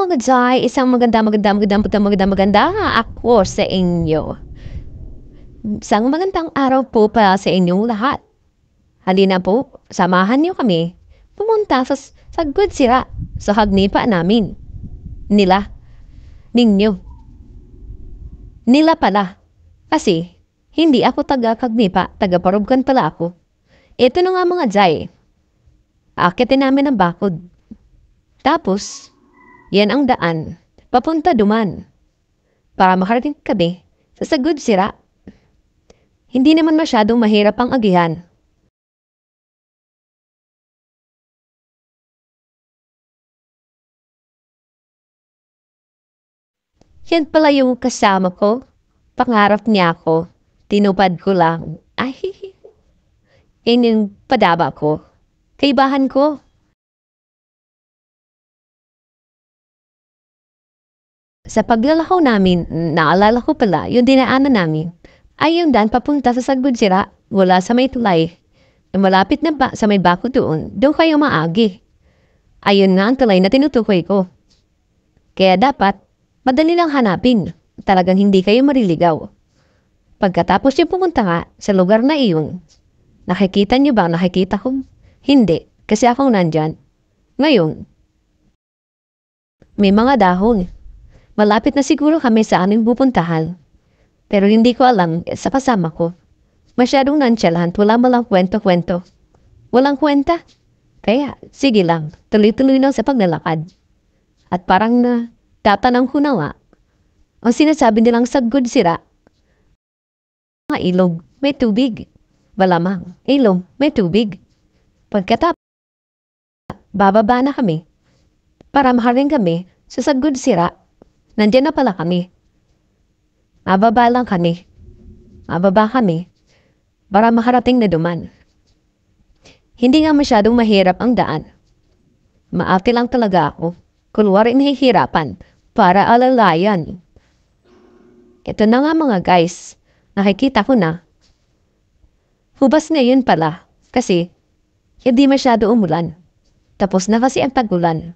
mga Jai, isang maganda ako sa inyo. Isang magandang araw po pa sa inyong lahat. Halina po, samahan niyo kami. Pumunta sa Good Sira, sa hagnipa namin. Ninyo. Nila pala. Kasi, hindi ako taga-kagnipa, taga-parubkan pala ako. Ito na nga mga Jai. Akitin namin ang bakod. Tapos, yan ang daan. Papunta duman. Para makarating kami sa Sagud Sira. Hindi naman masyadong mahirap ang agihan. Yan pala yung kasama ko. Pangarap niya ako. Tinupad ko lang. Ay, yan yung padaba ko. Kaibahan ko. Sa paglalakaw namin, naalala ko pala yung dinaanan namin ay yung daan papunta sa Sagud Sira mula sa may tulay. Malapit na sa may bako doon kayo maagi. Ayun nga ang tulay na tinutukoy ko. Kaya dapat, madali lang hanapin. Talagang hindi kayo mariligaw. Pagkatapos yung pumunta nga sa lugar na iyon, nakikita niyo ba nakikita ko? Hindi, kasi akong nandyan. Ngayon, may mga dahon. Malapit na siguro kami sa aming pupuntahan. Pero hindi ko alam sa kasama ko. Masyadong nonchalant, wala malang kwento-kwento. Walang kwenta. Kaya, sige lang, tuloy-tuloy lang sa paglalakad. At parang tatanang ko na nga, ang sinasabi nilang Sagud Sira, mga ilog, may tubig. Malamang, ilog, may tubig. Pagkatapos, bababa na kami. Para makaring kami sa Sagud Sira. Nandiyan na pala kami. Mababa lang kami. Mababa kami. Para makarating na duman. Hindi nga masyadong mahirap ang daan. Maarte lang talaga ako. Kunwari nahihirapan para alalayan. Ito na nga mga guys. Nakikita ko na. Hubas ngayon pala. Kasi hindi masyado umulan. Tapos na kasi ang tagulan.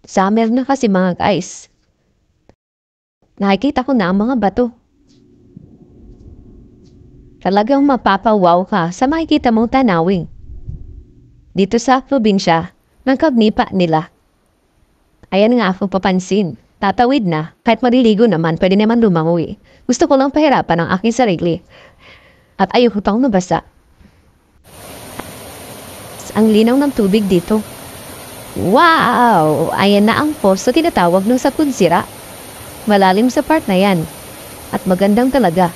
Summer na kasi mga guys. Nakikita ko na ang mga bato. Talagang mapapawaw ka sa makikita mong tanawin. Dito sa probinsya, ng kagnipa nila. Ayan nga ako papansin. Tatawid na, kahit mariligo naman, pwede naman lumangoy. Gusto ko lang pahirapan ang aking sarili. At ayoko pang nabasa. Ang linaw ng tubig dito. Wow! Ayan na ang falls na tinatawag ng Sagud Sira. Malalim sa part na yan. At magandang talaga.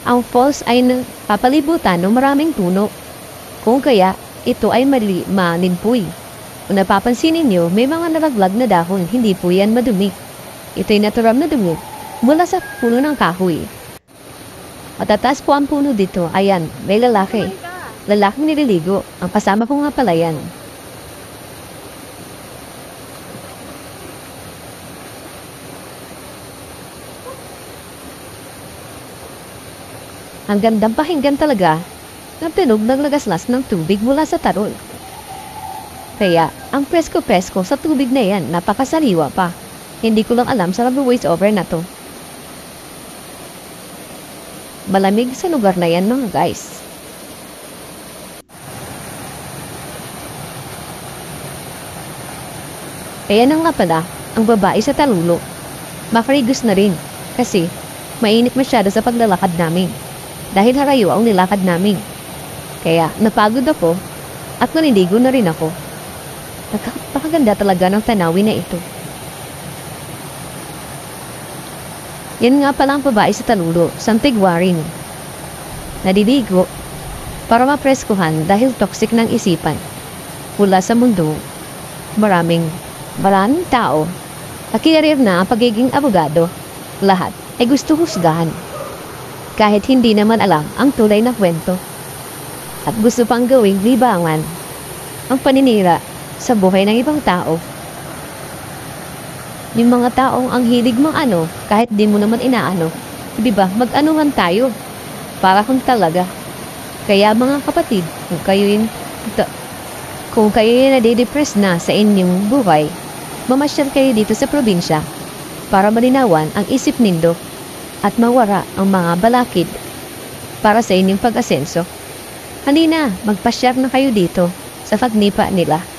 Ang falls ay papalibutan ng maraming puno. Kung kaya, ito ay maninpoy. Kung napapansin ninyo, may mga nalaglag na dahon, hindi po yan madumi. Ito'y natural na dumi mula sa puno ng kahoy. Matataas po ang puno dito. Ayan, may lalaki. Lalaking nililigo. Ang kasama ko nga pala yan. Ang gandang pakinggan talaga ng tunog ng lagaslas ng tubig mula sa tarol. Kaya, ang presko-presko sa tubig na yan, napakasariwa pa. Hindi ko lang alam sa voice over na to. Malamig sa lugar na yan mga guys. Kaya na nga pala, ang babae sa talulo. Makarigos na rin, kasi mainit masyado sa paglalakad namin. Dahil harayo ang nilakad namin. Kaya napagod ako at naniligo na rin ako. Napakaganda talaga ng tanawin na ito. Yan nga pala ang babae sa talulo, santigwaring. Naliligo para mapreskuhan dahil toxic ng isipan. Mula sa mundo, maraming tao. Nakiyarir na ang pagiging abogado. Lahat ay gusto husgahan. Kahit hindi naman alam ang tulay na kwento. At gusto pang gawing libangan ang paninira sa buhay ng ibang tao. Yung mga taong ang hilig mong kahit di mo naman inaano. Diba, mag-anuhan tayo. Para kung talaga. Kaya mga kapatid, Kung kayo nade-depress na sa inyong buhay, mamasyal kayo dito sa probinsya para malinawan ang isip nindo at mawara ang mga balakid para sa inyong pag-asenso. Halina, magpasyar na kayo dito sa pagnipa nila.